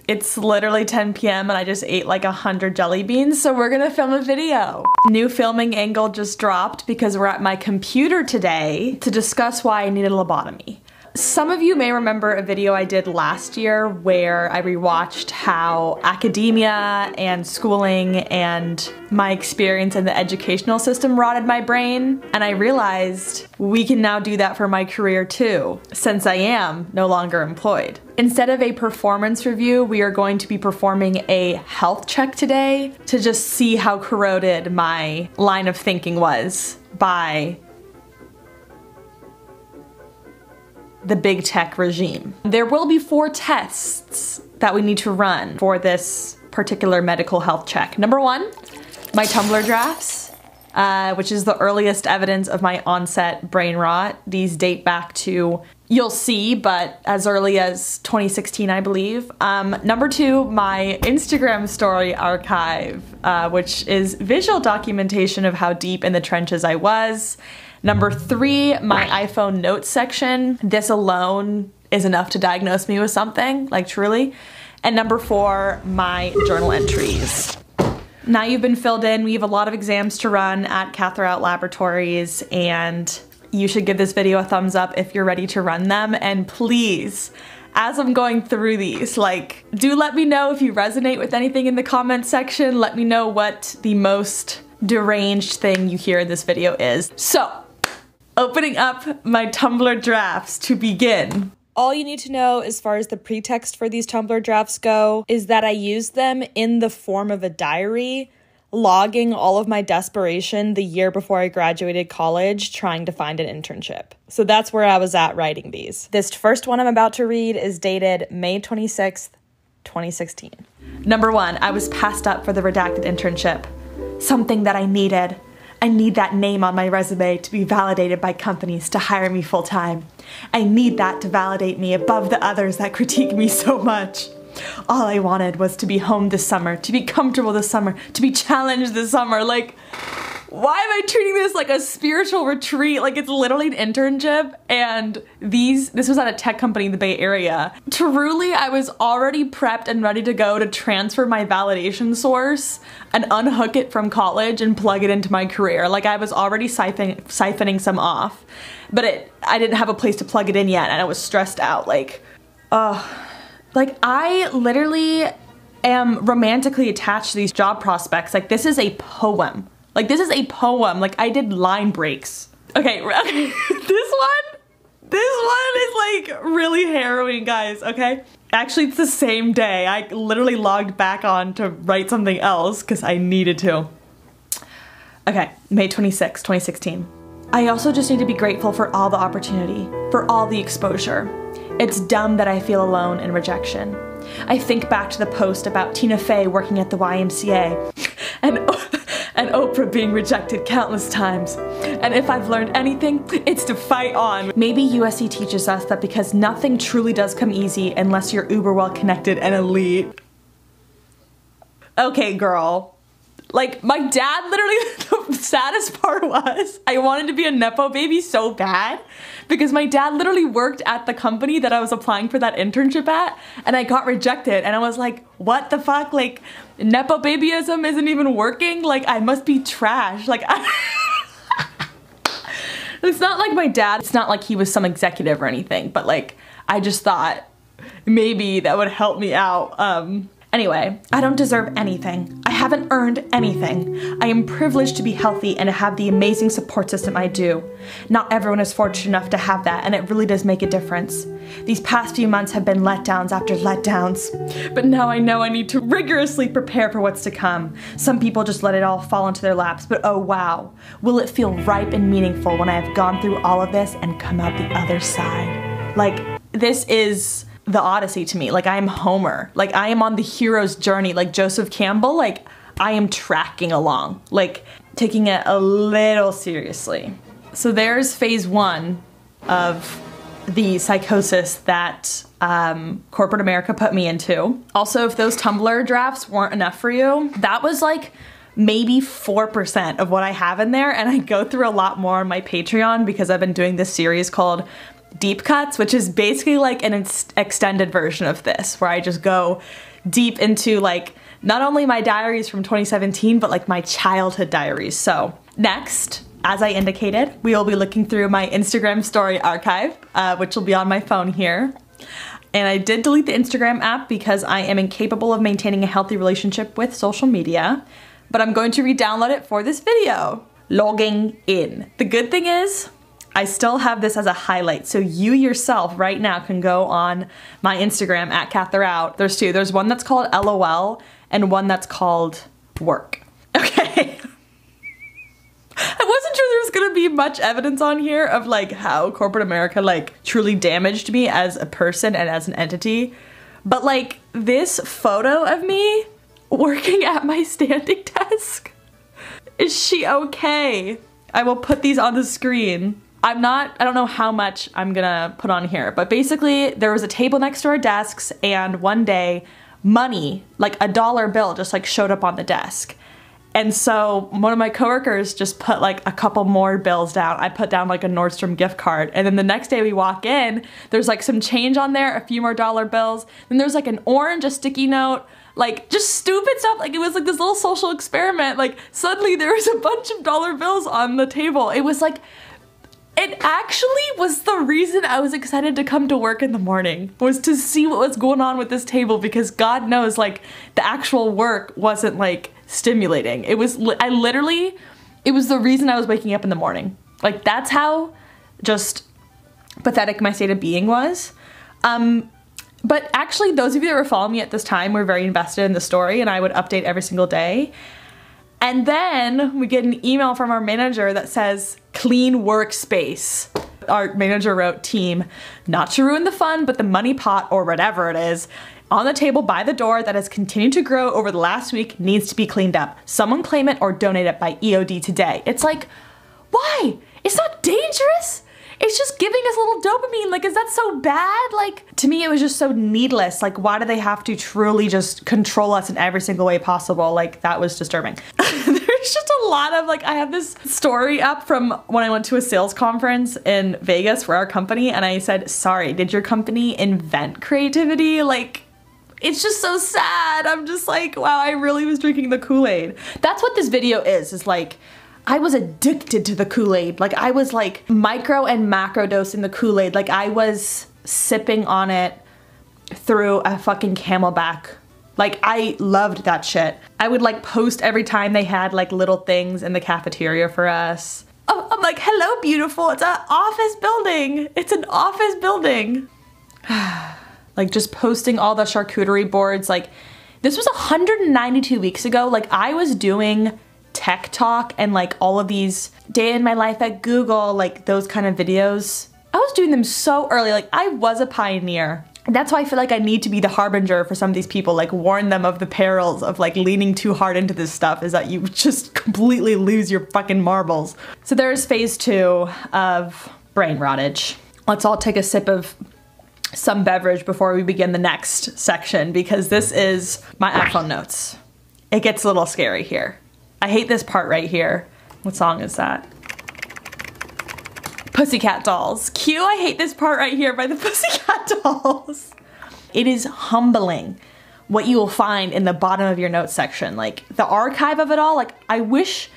It's literally 10 p.m. and I just ate like 100 jelly beans, so we're gonna film a video. New filming angle just dropped because we're at my computer today to discuss why I needed a lobotomy. Some of you may remember a video I did last year where I rewatched how academia and schooling and my experience in the educational system rotted my brain, and I realized we can now do that for my career too, since I am no longer employed. Instead of a performance review, we are going to be performing a health check today to just see how corroded my line of thinking was by the big tech regime. There will be 4 tests that we need to run for this particular medical health check. Number 1, my Tumblr drafts, which is the earliest evidence of my onset brain rot. These date back to, you'll see, but as early as 2016, I believe. Number 2, my Instagram story archive, which is visual documentation of how deep in the trenches I was. Number 3, my iPhone notes section. This alone is enough to diagnose me with something, like truly. And number 4, my journal entries. Now you've been filled in. We have a lot of exams to run at Katherout Laboratories, and you should give this video a thumbs up if you're ready to run them. And please, as I'm going through these, like, do let me know if you resonate with anything in the comments section. Let me know what the most deranged thing you hear in this video is. So, opening up my Tumblr drafts to begin. All you need to know as far as the pretext for these Tumblr drafts go is that I used them in the form of a diary, logging all of my desperation the year before I graduated college trying to find an internship. So that's where I was at writing these. This first one I'm about to read is dated May 26th, 2016. Number 1, I was passed up for the redacted internship. Something that I needed. I need that name on my resume to be validated by companies to hire me full-time. I need that to validate me above the others that critique me so much. All I wanted was to be home this summer, to be comfortable this summer, to be challenged this summer. Like, why am I treating this like a spiritual retreat? Like, it's literally an internship, and this was at a tech company in the Bay Area. Truly, I was already prepped and ready to go to transfer my validation source and unhook it from college and plug it into my career. Like, I was already siphoning some off, but I didn't have a place to plug it in yet, and I was stressed out. Like, I literally am romantically attached to these job prospects. Like, this is a poem. Like, this is a poem. Like, I did line breaks. Okay, this one is like really harrowing, guys, okay? Actually, it's the same day. I literally logged back on to write something else because I needed to. Okay, May 26, 2016. I also just need to be grateful for all the opportunity, for all the exposure. It's dumb that I feel alone in rejection. I think back to the post about Tina Fey working at the YMCA and Oprah being rejected countless times. And if I've learned anything, it's to fight on. Maybe USC teaches us that because nothing truly does come easy unless you're uber well connected and elite. Okay, girl. Like, my dad literally, the saddest part was, I wanted to be a Nepo baby so bad because my dad literally worked at the company that I was applying for that internship at, and I got rejected, and I was like, what the fuck? Like, Nepo babyism isn't even working? Like, I must be trash. Like, it's not like my dad, it's not like he was some executive or anything, but like, I just thought maybe that would help me out. Anyway, I don't deserve anything. I haven't earned anything. I am privileged to be healthy and to have the amazing support system I do. Not everyone is fortunate enough to have that, and it really does make a difference. These past few months have been letdowns after letdowns, but now I know I need to rigorously prepare for what's to come. Some people just let it all fall into their laps, but oh wow, will it feel ripe and meaningful when I have gone through all of this and come out the other side. Like, this is the Odyssey to me. Like, I am Homer. Like, I am on the hero's journey. Like Joseph Campbell, like, I am tracking along. Like, taking it a little seriously. So there's phase 1 of the psychosis that corporate America put me into. Also, if those Tumblr drafts weren't enough for you, that was like maybe 4% of what I have in there, and I go through a lot more on my Patreon because I've been doing this series called deep cuts, which is basically like an extended version of this, where I just go deep into like not only my diaries from 2017, but like my childhood diaries. So next, as I indicated, we will be looking through my Instagram story archive, which will be on my phone here. And I did delete the Instagram app because I am incapable of maintaining a healthy relationship with social media, but I'm going to re-download it for this video. Logging in. The good thing is, I still have this as a highlight, so you yourself right now can go on my Instagram at Katherout. There's two. There's one that's called LOL and one that's called work. Okay. I wasn't sure there was gonna be much evidence on here of like how corporate America like truly damaged me as a person and as an entity. But like this photo of me working at my standing desk, is she okay? I will put these on the screen. I don't know how much I'm gonna put on here, but basically there was a table next to our desks and one day money, like a dollar bill just like showed up on the desk. And so one of my coworkers just put like a couple more bills down. I put down like a Nordstrom gift card. And then the next day we walk in, there's like some change on there, a few more dollar bills. Then there's like an orange, a sticky note, like just stupid stuff. Like it was like this little social experiment. Like suddenly there was a bunch of dollar bills on the table. It was like, it actually was the reason I was excited to come to work in the morning, was to see what was going on with this table, because God knows like the actual work wasn't like stimulating. It was, it was the reason I was waking up in the morning. Like that's how just pathetic my state of being was. But actually those of you that were following me at this time were very invested in the story, and I would update every single day. And then we get an email from our manager that says, clean workspace. Our manager wrote, team, not to ruin the fun, but the money pot or whatever it is on the table by the door that has continued to grow over the last week needs to be cleaned up. Someone claim it or donate it by EOD today. It's like, why? It's not dangerous. It's just giving us a little dopamine. Like, is that so bad? Like, to me, it was just so needless. Like, why do they have to truly just control us in every single way possible? Like, that was disturbing. There's just a lot of, like, I have this story up from when I went to a sales conference in Vegas for our company, and I said, sorry, did your company invent creativity? Like, it's just so sad. I'm just like, wow, I really was drinking the Kool-Aid. That's what this video is like, I was addicted to the Kool-Aid. Like I was like micro and macro dosing the Kool-Aid. Like I was sipping on it through a fucking Camelback. Like I loved that shit. I would like post every time they had like little things in the cafeteria for us. Oh, I'm like, hello beautiful, it's an office building. It's an office building. Like just posting all the charcuterie boards. Like this was 192 weeks ago. Like I was doing tech talk and like all of these day in my life at Google, like those kind of videos. I was doing them so early. Like I was a pioneer. And that's why I feel like I need to be the harbinger for some of these people, like warn them of the perils of like leaning too hard into this stuff, is that you just completely lose your fucking marbles. So there's phase 2 of brain rottage. Let's all take a sip of some beverage before we begin the next section, because this is my iPhone notes. It gets a little scary here. I hate this part right here. What song is that? Pussycat Dolls. Q, I hate this part right here by the Pussycat Dolls. It is humbling what you will find in the bottom of your notes section. Like the archive of it all, like I wish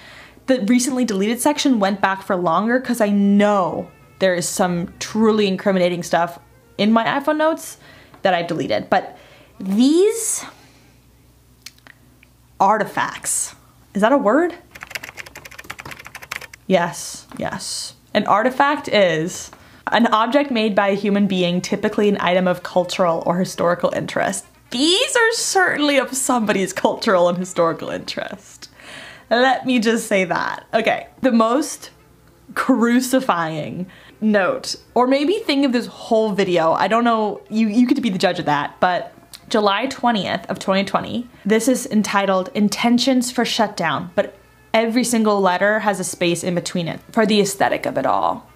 the recently deleted section went back for longer, because I know there is some truly incriminating stuff in my iPhone notes that I deleted. But these artifacts, is that a word? Yes, yes. An artifact is an object made by a human being, typically an item of cultural or historical interest. These are certainly of somebody's cultural and historical interest. Let me just say that. Okay, the most crucifying note, or maybe thing of this whole video, I don't know, you get to be the judge of that, but July 20th of 2020. This is entitled Intentions for Shutdown, but every single letter has a space in between it for the aesthetic of it all,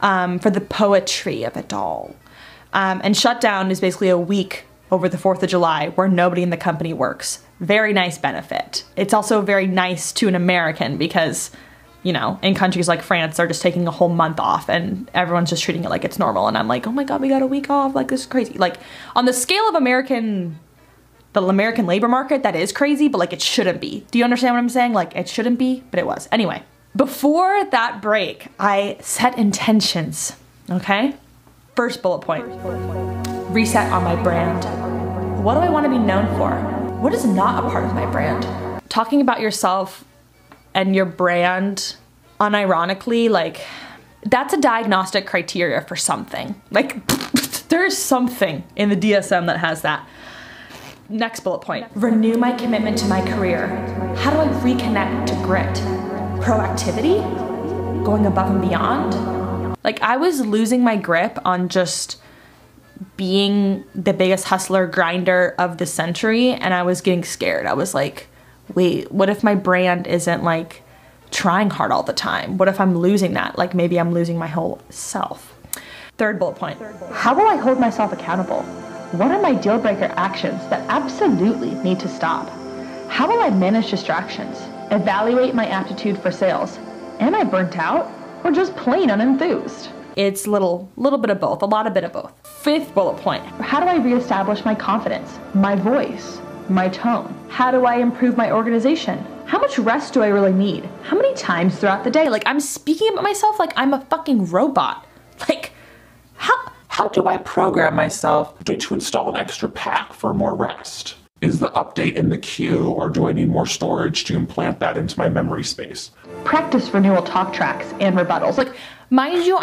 for the poetry of it all. And shutdown is basically a week over the 4th of July where nobody in the company works. Very nice benefit. It's also very nice to an American because you know, in countries like France, they're just taking a whole month off and everyone's just treating it like it's normal. And I'm like, oh my God, we got a week off. Like, this is crazy. Like, on the scale of the American labor market, that is crazy, but like, it shouldn't be. Do you understand what I'm saying? Like, it shouldn't be, but it was. Anyway, before that break, I set intentions, okay? First bullet point, reset on my brand. What do I want to be known for? What is not a part of my brand? Talking about yourself and your brand unironically, like, that's a diagnostic criteria for something. Like, there's something in the DSM that has that. Next bullet point, renew my commitment to my career. How do I reconnect to grit? Proactivity? Going above and beyond? Like, I was losing my grip on just being the biggest hustler grinder of the century, and I was getting scared. I was like, wait, what if my brand isn't like trying hard all the time? What if I'm losing that? Like, maybe I'm losing my whole self. Third bullet point, how will I hold myself accountable? What are my deal breaker actions that absolutely need to stop? How will I manage distractions? Evaluate my aptitude for sales. Am I burnt out or just plain unenthused? It's little bit of both, a lot of bit of both. Fifth bullet point, how do I reestablish my confidence, my voice, my tone? How do I improve my organization? How much rest do I really need? How many times throughout the day? Like, I'm speaking about myself like I'm a fucking robot. Like, how do I program myself to install an extra pack for more rest? Is the update in the queue, or do I need more storage to implant that into my memory space? Practice renewal talk tracks and rebuttals. Like, mind you,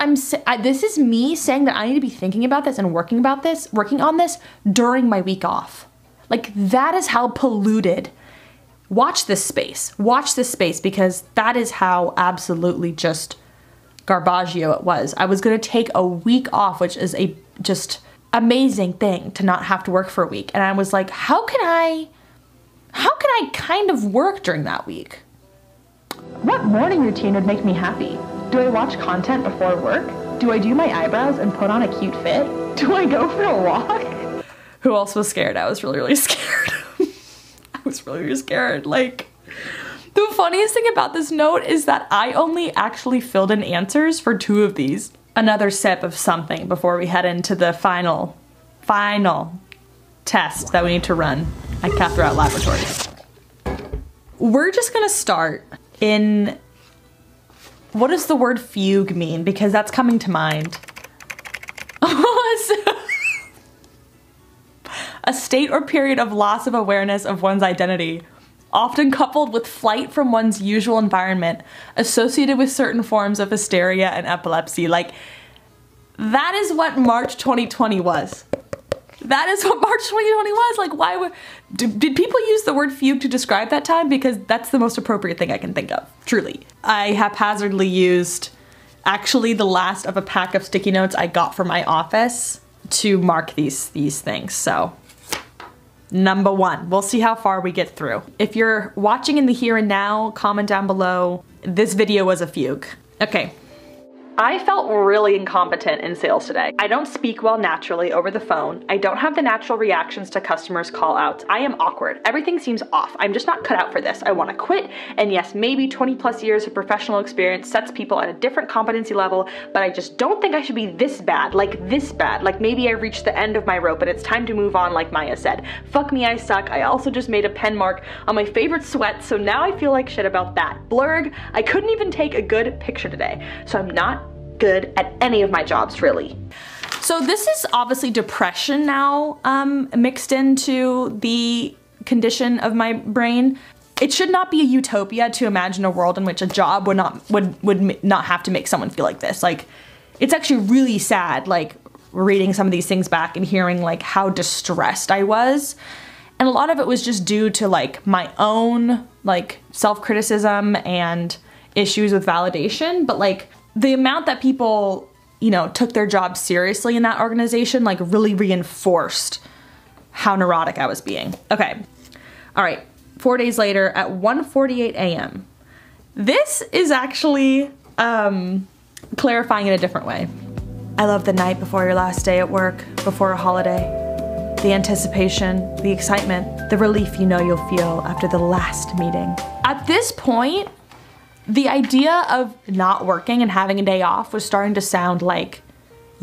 this is me saying that I need to be thinking about this and working on this during my week off. Like, that is how polluted. Watch this space, because that is how absolutely just garbaggio it was. I was gonna take a week off, which is a just amazing thing to not have to work for a week. And I was like, how can I kind of work during that week? What morning routine would make me happy? Do I watch content before work? Do I do my eyebrows and put on a cute fit? Do I go for a walk? Who else was scared? I was really scared. I was really scared. Like, the funniest thing about this note is that I only actually filled in answers for 2 of these. Another sip of something before we head into the final test that we need to run at Katherout Laboratories. We're just gonna start in, what does the word fugue mean? Because that's coming to mind. A state or period of loss of awareness of one's identity, often coupled with flight from one's usual environment, associated with certain forms of hysteria and epilepsy. Like, that is what March 2020 was. That is what March 2020 was. Like, why would, did people use the word fugue to describe that time? Because that's the most appropriate thing I can think of, truly. I haphazardly used actually the last of a pack of sticky notes I got from my office to mark these things, so. Number 1, we'll see how far we get through. If you're watching in the here and now, comment down below. This video was a fugue. Okay. I felt really incompetent in sales today. I don't speak well naturally over the phone. I don't have the natural reactions to customers' call outs. I am awkward. Everything seems off. I'm just not cut out for this. I want to quit. And yes, maybe 20+ years of professional experience sets people at a different competency level, but I just don't think I should be this bad. Like maybe I reached the end of my rope and it's time to move on, like Maya said. Fuck me, I suck. I also just made a pen mark on my favorite sweat, so now I feel like shit about that. Blurg, I couldn't even take a good picture today, so I'm not good at any of my jobs, really. So this is obviously depression now mixed into the condition of my brain. It should not be a utopia to imagine a world in which a job would not have to make someone feel like this. Like, it's actually really sad, like, reading some of these things back and hearing like how distressed I was. And a lot of it was just due to like my own like self-criticism and issues with validation, but like the amount that people, you know, took their job seriously in that organization, like, really reinforced how neurotic I was being. Okay. All right. 4 days later at 1:48 a.m. This is actually clarifying in a different way. I love the night before your last day at work, before a holiday. The anticipation, the excitement, the relief you know you'll feel after the last meeting. At this point, The idea of not working and having a day off was starting to sound like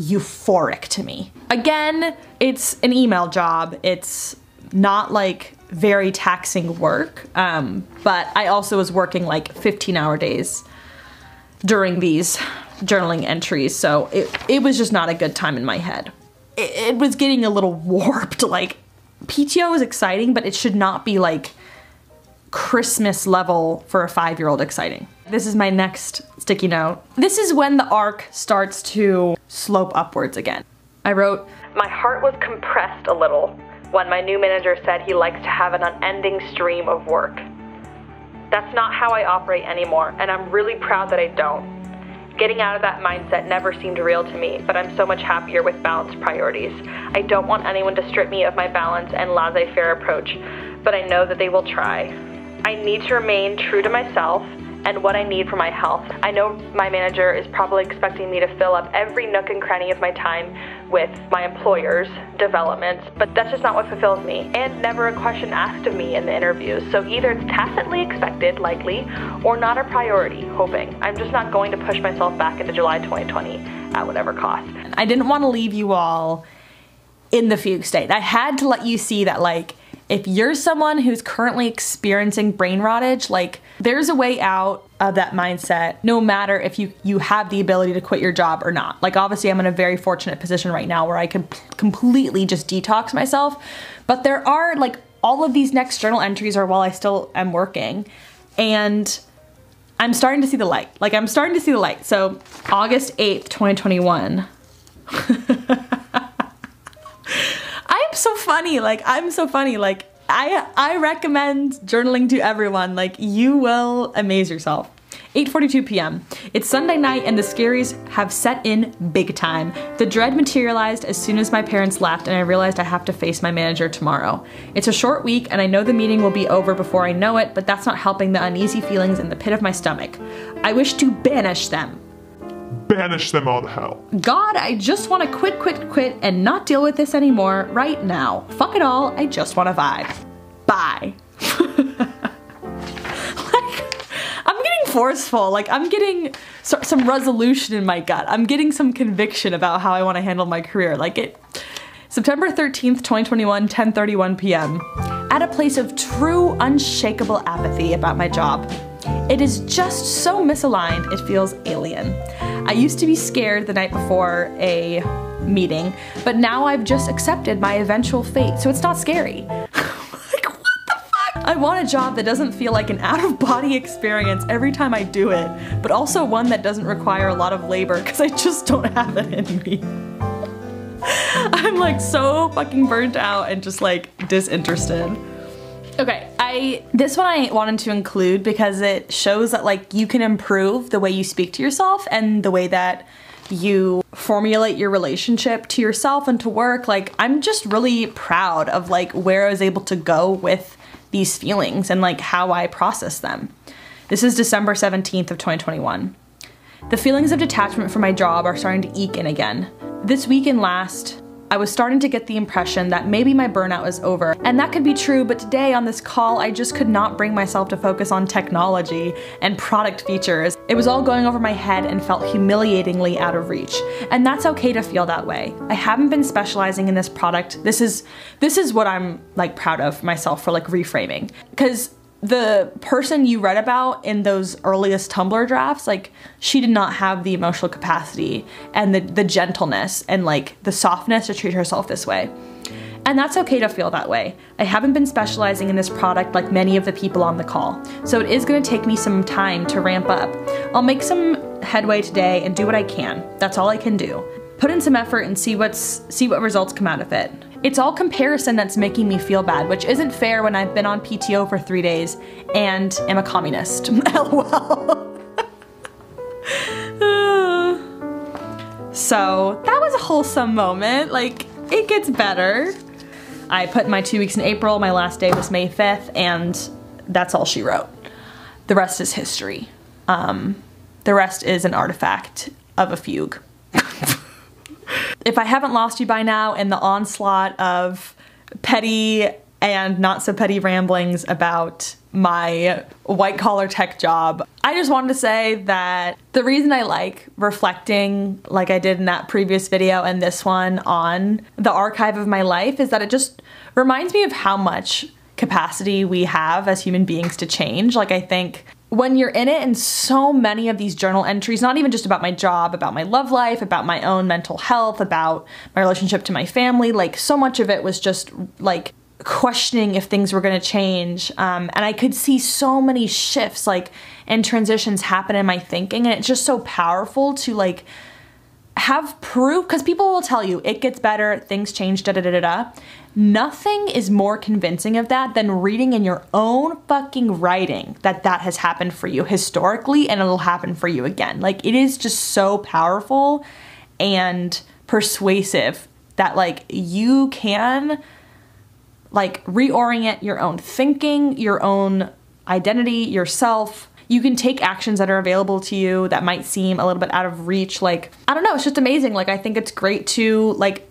euphoric to me. Again, it's an email job. It's not like very taxing work, but I also was working like 15-hour days during these journaling entries, so it was just not a good time in my head. It was getting a little warped. Like, PTO is exciting, but it should not be like Christmas level for a 5-year-old exciting. This is my next sticky note. This is when the arc starts to slope upwards again. I wrote, "My heart was compressed a little when my new manager said he likes to have an unending stream of work. That's not how I operate anymore, and I'm really proud that I don't. Getting out of that mindset never seemed real to me, but I'm so much happier with balanced priorities. I don't want anyone to strip me of my balance and laissez-faire approach, but I know that they will try. I need to remain true to myself and what I need for my health. I know my manager is probably expecting me to fill up every nook and cranny of my time with my employer's developments, but that's just not what fulfills me, and never a question asked of me in the interviews. So either it's tacitly expected, likely, or not a priority, hoping. I'm just not going to push myself back into July 2020 at whatever cost." I didn't want to leave you all in the fugue state. I had to let you see that, like, if you're someone who's currently experiencing brain rottage, like, there's a way out of that mindset, no matter if you have the ability to quit your job or not. Like, obviously I'm in a very fortunate position right now where I could completely just detox myself, but there are, like, all of these next journal entries are while I still am working, and I'm starting to see the light. Like, I'm starting to see the light. So August 8th, 2021. I'm so funny. Like, I'm so funny. Like, I recommend journaling to everyone. Like, you will amaze yourself. 8:42 p.m. It's Sunday night and the scaries have set in big time. The dread materialized as soon as my parents left and I realized I have to face my manager tomorrow. It's a short week and I know the meeting will be over before I know it, but that's not helping the uneasy feelings in the pit of my stomach. I wish to banish them. Banish them all to hell. God, I just want to quit and not deal with this anymore right now. Fuck it all, I just want to vibe. Bye. I'm getting forceful. Like, I'm getting some resolution in my gut. I'm getting some conviction about how I want to handle my career. Like, September 13th, 2021, 10:31 p.m. At a place of true unshakable apathy about my job. It is just so misaligned, it feels alien. I used to be scared the night before a meeting, but now I've just accepted my eventual fate, so it's not scary. Like, what the fuck? I want a job that doesn't feel like an out-of-body experience every time I do it, but also one that doesn't require a lot of labor, because I just don't have it in me. I'm like so fucking burnt out and just like disinterested. Okay, this one I wanted to include because it shows that, like, you can improve the way you speak to yourself and the way that you formulate your relationship to yourself and to work. Like, I'm just really proud of, like, where I was able to go with these feelings and, like, how I process them. This is December 17th of 2021. The feelings of detachment from my job are starting to eke in again. This week and last, I was starting to get the impression that maybe my burnout was over, and that could be true, but today on this call, I just could not bring myself to focus on technology and product features. It was all going over my head and felt humiliatingly out of reach, and that's okay to feel that way. I haven't been specializing in this product. This is what I'm, like, proud of myself for, like, reframing, because the person you read about in those earliest Tumblr drafts, like, she did not have the emotional capacity and the gentleness and, like, the softness to treat herself this way. And that's okay to feel that way. I haven't been specializing in this product like many of the people on the call, so it is going to take me some time to ramp up. I'll make some headway today and do what I can. That's all I can do. Put in some effort and see what results come out of it. It's all comparison that's making me feel bad, which isn't fair when I've been on PTO for 3 days and am a communist. LOL. So that was a wholesome moment. Like, it gets better. I put my 2 weeks in April, my last day was May 5th, and that's all she wrote. The rest is history. The rest is an artifact of a fugue. If I haven't lost you by now in the onslaught of petty and not so petty ramblings about my white collar tech job. I just wanted to say that the reason I like reflecting like I did in that previous video and this one on the archive of my life is that it just reminds me of how much capacity we have as human beings to change. Like, I think when you're in it, and so many of these journal entries, not even just about my job, about my love life, about my own mental health, about my relationship to my family, like so much of it was just like questioning if things were going to change. And I could see so many shifts like and transitions happen in my thinking, and it's just so powerful to like have proof, because people will tell you it gets better, things change, da da da da da. Nothing is more convincing of that than reading in your own fucking writing that that has happened for you historically and it'll happen for you again. Like, it is just so powerful and persuasive that like you can like reorient your own thinking, your own identity, yourself. You can take actions that are available to you that might seem a little bit out of reach. Like, I don't know, it's just amazing. Like, I think it's great to like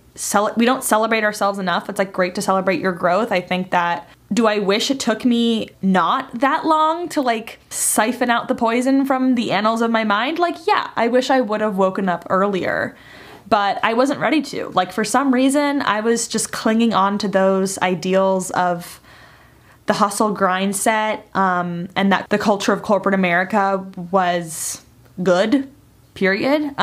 we don't celebrate ourselves enough. It's like great to celebrate your growth. I think that, do I wish it took me not that long to like siphon out the poison from the annals of my mind? Like, yeah, I wish I would have woken up earlier, but I wasn't ready to. Like, for some reason, I was just clinging on to those ideals of the hustle grind set, and that the culture of corporate America was good, period.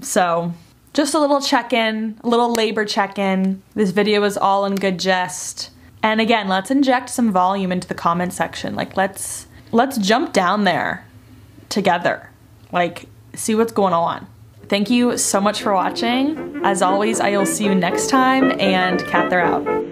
So just a little check-in, a little labor check-in. This video is all in good jest. And again, let's inject some volume into the comment section. Like, let's jump down there together. Like, see what's going on. Thank you so much for watching. As always, I will see you next time, and Katherout.